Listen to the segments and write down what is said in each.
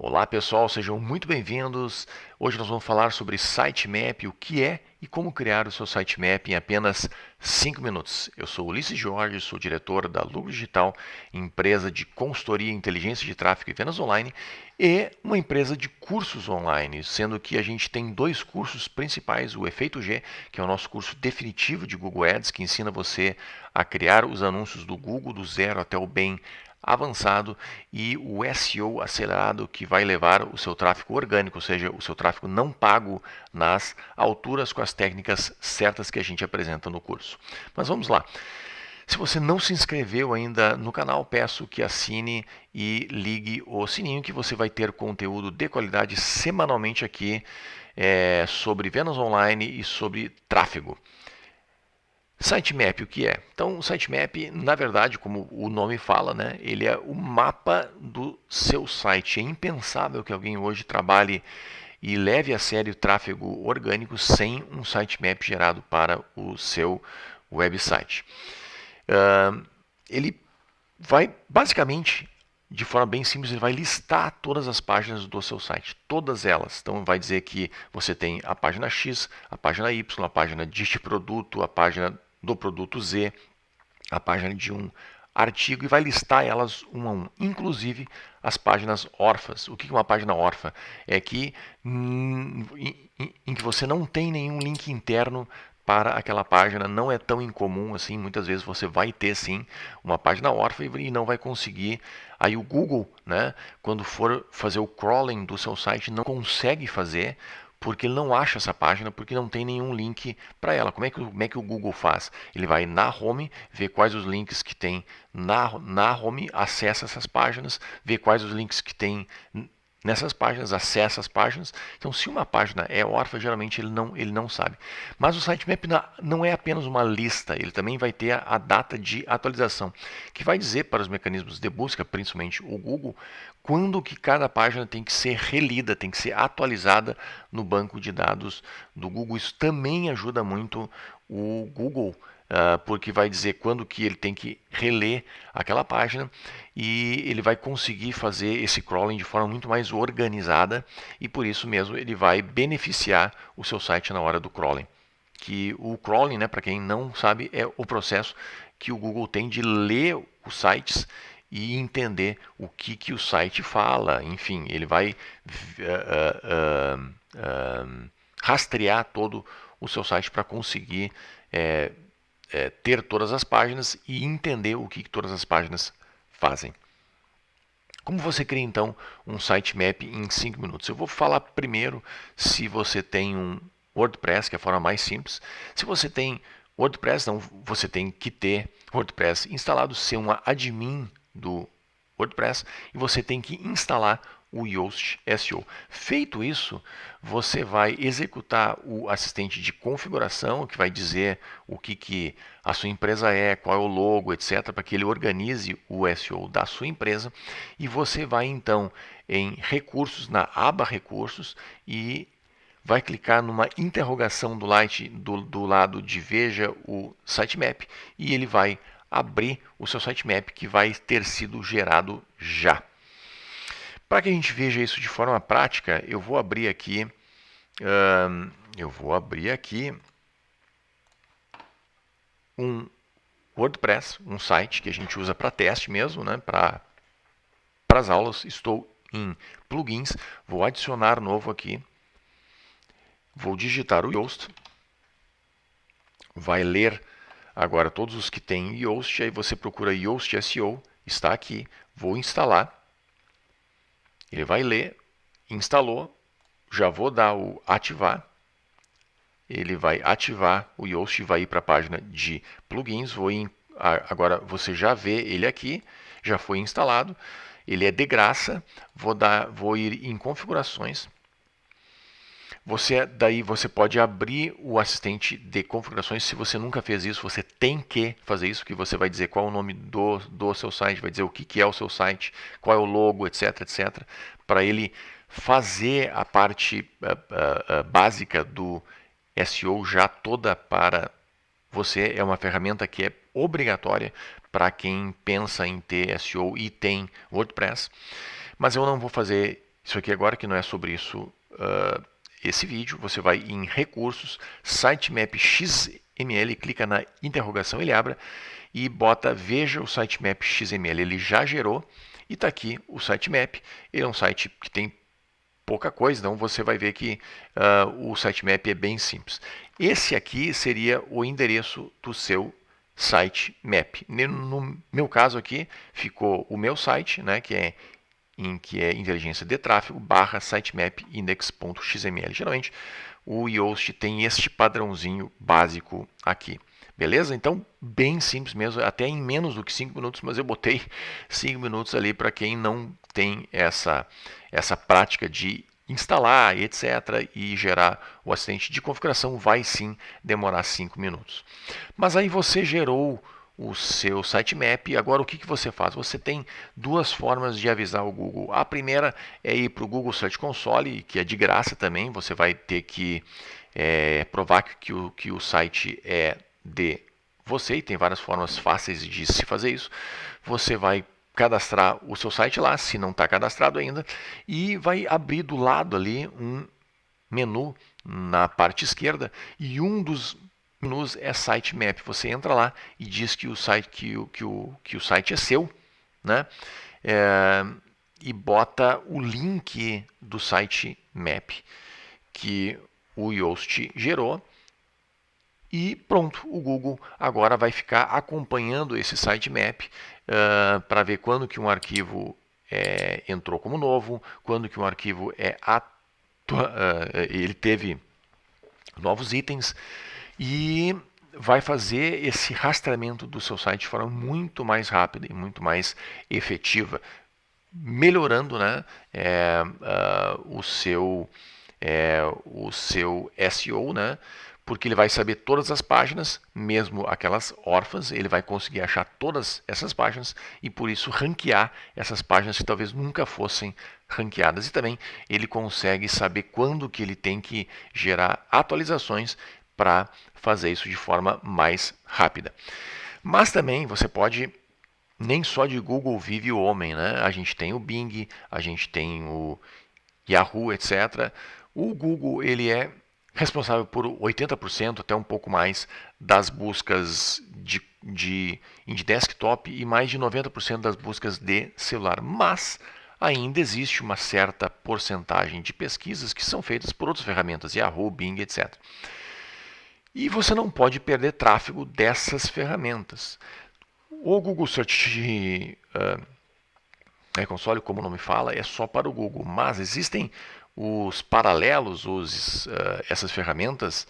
Olá pessoal, sejam muito bem-vindos. Hoje nós vamos falar sobre sitemap, o que é e como criar o seu sitemap em apenas 5 minutos. Eu sou Ulisses Jorge, sou diretor da Lucro Digital, empresa de consultoria, inteligência de tráfego e vendas online e uma empresa de cursos online, sendo que a gente tem dois cursos principais, o Efeito G, que é o nosso curso definitivo de Google Ads, que ensina você a criar os anúncios do Google do zero até o bem avançado, e o SEO acelerado, que vai levar o seu tráfego orgânico, ou seja, o seu tráfego não pago nas alturas com as técnicas certas que a gente apresenta no curso. Mas vamos lá. Se você não se inscreveu ainda no canal, peço que assine e ligue o sininho, que você vai ter conteúdo de qualidade semanalmente aqui sobre vendas online e sobre tráfego. Sitemap, o que é? Então, o sitemap, na verdade, como o nome fala, né, ele é o mapa do seu site. É impensável que alguém hoje trabalhe e leve a sério o tráfego orgânico sem um sitemap gerado para o seu website. Ele vai, basicamente, de forma bem simples, ele vai listar todas as páginas do seu site, todas elas. Então vai dizer que você tem a página X, a página Y, a página deste produto, a página do produto Z, a página de um artigo, e vai listar elas um a um, inclusive as páginas órfãs. O que é uma página órfã? É que em que você não tem nenhum link interno para aquela página, não é tão incomum assim. Muitas vezes você vai ter sim uma página órfã e não vai conseguir. Aí o Google, né, quando for fazer o crawling do seu site, não consegue fazer, porque ele não acha essa página, porque não tem nenhum link para ela. Como é que o Google faz? Ele vai na home, vê quais os links que tem na home, acessa essas páginas, vê quais os links que tem nessas páginas, acessa as páginas. Então, se uma página é órfã, geralmente ele não sabe. Mas o sitemap não é apenas uma lista, ele também vai ter a data de atualização, que vai dizer para os mecanismos de busca, principalmente o Google, quando que cada página tem que ser relida, tem que ser atualizada no banco de dados do Google. Isso também ajuda muito o Google, porque vai dizer quando que ele tem que reler aquela página, e ele vai conseguir fazer esse crawling de forma muito mais organizada, e por isso mesmo ele vai beneficiar o seu site na hora do crawling. Que o crawling, né, para quem não sabe, é o processo que o Google tem de ler os sites e entender o que o site fala. Enfim, ele vai rastrear todo o seu site para conseguir ter todas as páginas e entender o que todas as páginas fazem. Como você cria então um sitemap em 5 minutos? Eu vou falar primeiro se você tem um WordPress, que é a forma mais simples. Se você tem WordPress, então você tem que ter WordPress instalado, ser uma admin do WordPress, e você tem que instalar o Yoast SEO. Feito isso, você vai executar o assistente de configuração, que vai dizer o que a sua empresa é, qual é o logo, etc., para que ele organize o SEO da sua empresa. E você vai então em recursos, na aba recursos, e vai clicar numa interrogação do lado de veja o sitemap, e ele vai abrir o seu sitemap, que vai ter sido gerado já. Para que a gente veja isso de forma prática, eu vou abrir aqui um WordPress, um site que a gente usa para teste mesmo, né, para as aulas. Estou em plugins, vou adicionar novo aqui, vou digitar o Yoast, vai ler agora todos os que tem Yoast, aí você procura Yoast SEO, está aqui, vou instalar, ele vai ler, instalou, já vou dar o ativar, ele vai ativar o Yoast e vai ir para a página de plugins. Agora você já vê ele aqui, já foi instalado, ele é de graça. Vou ir em configurações. Daí você pode abrir o assistente de configurações. Se você nunca fez isso, você tem que fazer isso, que você vai dizer qual é o nome do seu site, vai dizer o que é o seu site, qual é o logo, etc, etc, para ele fazer a parte básica do SEO já toda para você. É uma ferramenta que é obrigatória para quem pensa em ter SEO e tem WordPress. Mas eu não vou fazer isso aqui agora que não é sobre isso esse vídeo, você vai em recursos, sitemap XML, clica na interrogação, ele abre e bota veja o sitemap XML, ele já gerou e está aqui o sitemap, ele é um site que tem pouca coisa, então você vai ver que o sitemap é bem simples. Esse aqui seria o endereço do seu sitemap. No meu caso aqui ficou o meu site, né, que é inteligência de tráfego / sitemap index.xml. Geralmente o Yoast tem este padrãozinho básico aqui. Beleza? Então, bem simples mesmo, até em menos do que 5 minutos, mas eu botei 5 minutos ali para quem não tem essa prática de instalar, etc., e gerar o assistente de configuração, vai sim demorar 5 minutos. Mas aí você gerou o seu sitemap, agora o que você faz? Você tem duas formas de avisar o Google. A primeira é ir para o Google Search Console, que é de graça também, você vai ter que provar que o site é de você, e tem várias formas fáceis de se fazer isso. Você vai cadastrar o seu site lá, se não está cadastrado ainda, e vai abrir do lado ali um menu na parte esquerda, e um dos menus é sitemap. Você entra lá e diz que o site é seu, né? E bota o link do sitemap que o Yoast gerou. E pronto, o Google agora vai ficar acompanhando esse sitemap para ver quando que um arquivo entrou como novo, quando que um arquivo ele teve novos itens, e vai fazer esse rastreamento do seu site de forma muito mais rápida e muito mais efetiva, melhorando, né, o seu SEO, né? Porque ele vai saber todas as páginas, mesmo aquelas órfãs, ele vai conseguir achar todas essas páginas e por isso ranquear essas páginas que talvez nunca fossem ranqueadas. E também ele consegue saber quando que ele tem que gerar atualizações para fazer isso de forma mais rápida. Mas também você pode, nem só de Google vive o homem, né? A gente tem o Bing, a gente tem o Yahoo, etc. O Google ele é responsável por 80%, até um pouco mais, das buscas de desktop e mais de 90% das buscas de celular. Mas ainda existe uma certa porcentagem de pesquisas que são feitas por outras ferramentas, Yahoo, Bing, etc. E você não pode perder tráfego dessas ferramentas. O Google Search Console, como o nome fala, é só para o Google, mas existem os paralelos, essas ferramentas,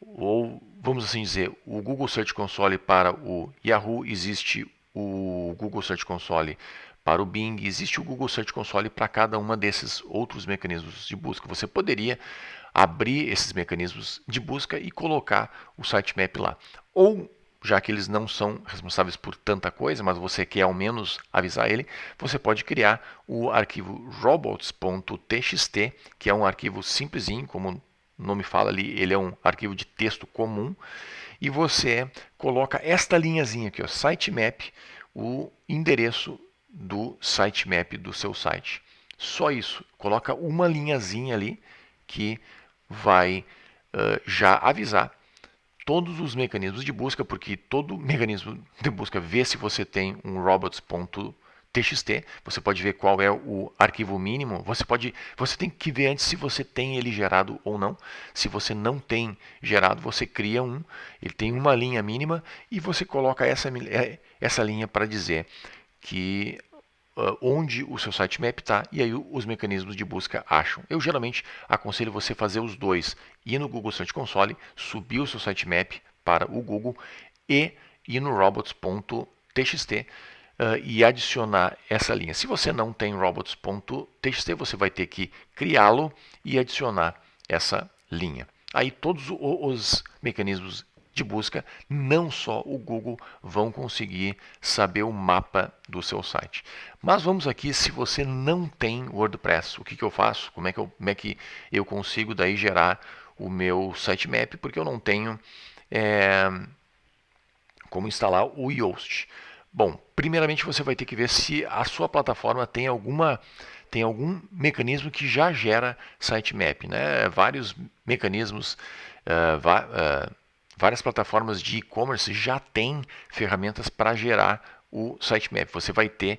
ou vamos assim dizer, o Google Search Console para o Yahoo, existe o Google Search Console para o Bing, existe o Google Search Console para cada uma desses outros mecanismos de busca. Você poderia abrir esses mecanismos de busca e colocar o sitemap lá. Ou, já que eles não são responsáveis por tanta coisa, mas você quer ao menos avisar ele, você pode criar o arquivo robots.txt, que é um arquivo simplesinho, como o nome fala ali, ele é um arquivo de texto comum, e você coloca esta linhazinha aqui, ó, sitemap, o endereço do sitemap do seu site. Só isso, coloca uma linhazinha ali que vai já avisar todos os mecanismos de busca, porque todo mecanismo de busca vê se você tem um robots.txt, você pode ver qual é o arquivo mínimo, você tem que ver antes se você tem ele gerado ou não. Se você não tem gerado, você cria um, ele tem uma linha mínima e você coloca essa linha para dizer que onde o seu sitemap está, e aí os mecanismos de busca acham. Eu geralmente aconselho você fazer os dois, ir no Google Search Console, subir o seu sitemap para o Google e ir no robots.txt e adicionar essa linha. Se você não tem robots.txt, você vai ter que criá-lo e adicionar essa linha. Aí todos os mecanismos de busca, não só o Google, vão conseguir saber o mapa do seu site. Mas vamos aqui, se você não tem WordPress, o que eu faço? Como é que eu consigo daí gerar o meu sitemap? Porque eu não tenho como instalar o Yoast. Bom, primeiramente você vai ter que ver se a sua plataforma tem tem algum mecanismo que já gera sitemap, né? Vários mecanismos, várias plataformas de e-commerce já têm ferramentas para gerar o sitemap. Você vai ter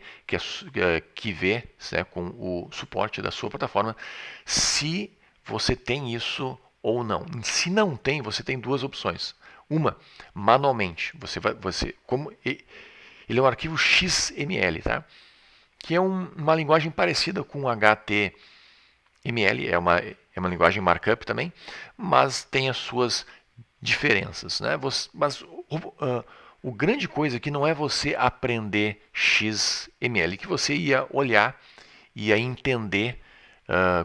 que ver, né, com o suporte da sua plataforma se você tem isso ou não. Se não tem, você tem duas opções. Uma, manualmente, como ele é um arquivo XML, tá? Que é uma linguagem parecida com HTML, é uma linguagem markup também, mas tem as suas diferenças, né? Mas o grande coisa aqui não é você aprender XML, que você ia olhar, ia entender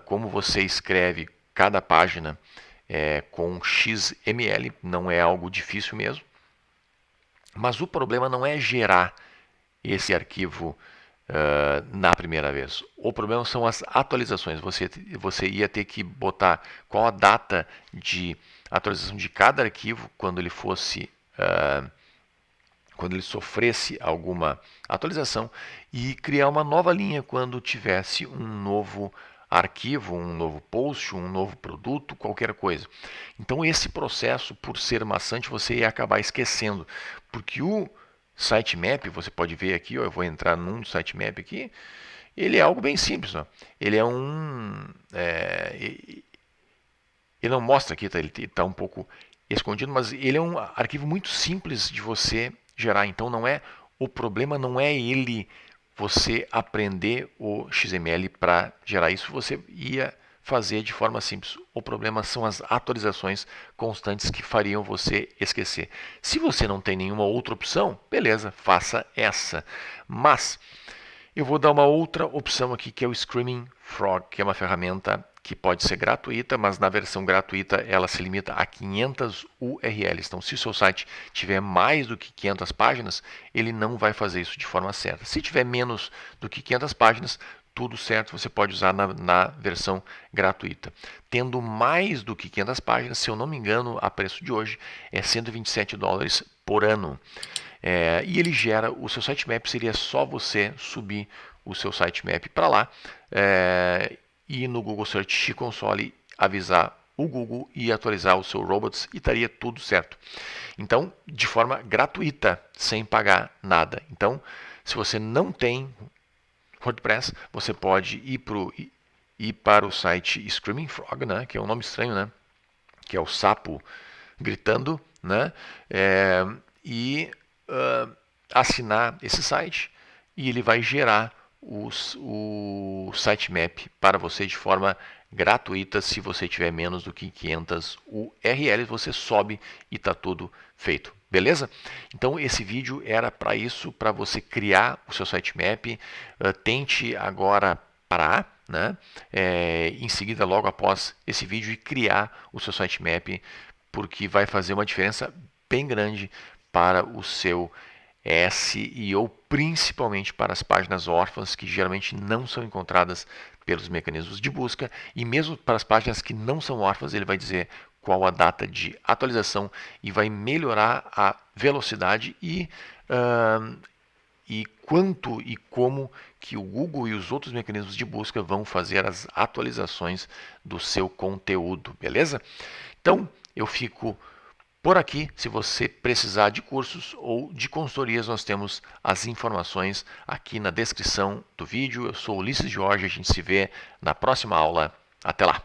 como você escreve cada página com XML, não é algo difícil mesmo. Mas o problema não é gerar esse arquivo na primeira vez. O problema são as atualizações. Você ia ter que botar qual a data de atualização de cada arquivo quando ele fosse quando ele sofresse alguma atualização e criar uma nova linha quando tivesse um novo arquivo, um novo post, um novo produto, qualquer coisa. Então esse processo, por ser maçante, você ia acabar esquecendo, porque o sitemap, você pode ver aqui, eu vou entrar num sitemap aqui, ele é algo bem simples. Ele é ele não mostra aqui, ele está um pouco escondido, mas ele é um arquivo muito simples de você gerar. Então o problema não é você aprender o XML para gerar isso, você ia fazer de forma simples. O problema são as atualizações constantes que fariam você esquecer. Se você não tem nenhuma outra opção, beleza, faça essa. Mas eu vou dar uma outra opção aqui, que é o Screaming Frog, que é uma ferramenta que pode ser gratuita, mas na versão gratuita ela se limita a 500 URLs. Então, se o seu site tiver mais do que 500 páginas, ele não vai fazer isso de forma certa. Se tiver menos do que 500 páginas, tudo certo, você pode usar na versão gratuita. Tendo mais do que 500 páginas, se eu não me engano, a preço de hoje é $127 por ano. E ele gera o seu sitemap, seria só você subir o seu sitemap para lá e no Google Search Console avisar o Google e atualizar o seu robots e estaria tudo certo. Então, de forma gratuita, sem pagar nada. Então, se você não tem WordPress, você pode ir para o site Screaming Frog, né, que é um nome estranho, né, que é o sapo gritando, né, e assinar esse site e ele vai gerar o sitemap para você de forma gratuita. Se você tiver menos do que 500 URLs, você sobe e está tudo feito. Beleza? Então esse vídeo era para isso, para você criar o seu sitemap. Tente agora parar, né? Em seguida, logo após esse vídeo, e criar o seu sitemap, porque vai fazer uma diferença bem grande para o seu SEO, principalmente para as páginas órfãs, que geralmente não são encontradas pelos mecanismos de busca, e mesmo para as páginas que não são órfãs, ele vai dizer qual a data de atualização e vai melhorar a velocidade e quanto e como que o Google e os outros mecanismos de busca vão fazer as atualizações do seu conteúdo, beleza? Então, eu fico por aqui. Se você precisar de cursos ou de consultorias, nós temos as informações aqui na descrição do vídeo. Eu sou Ulisses Jorge, a gente se vê na próxima aula. Até lá!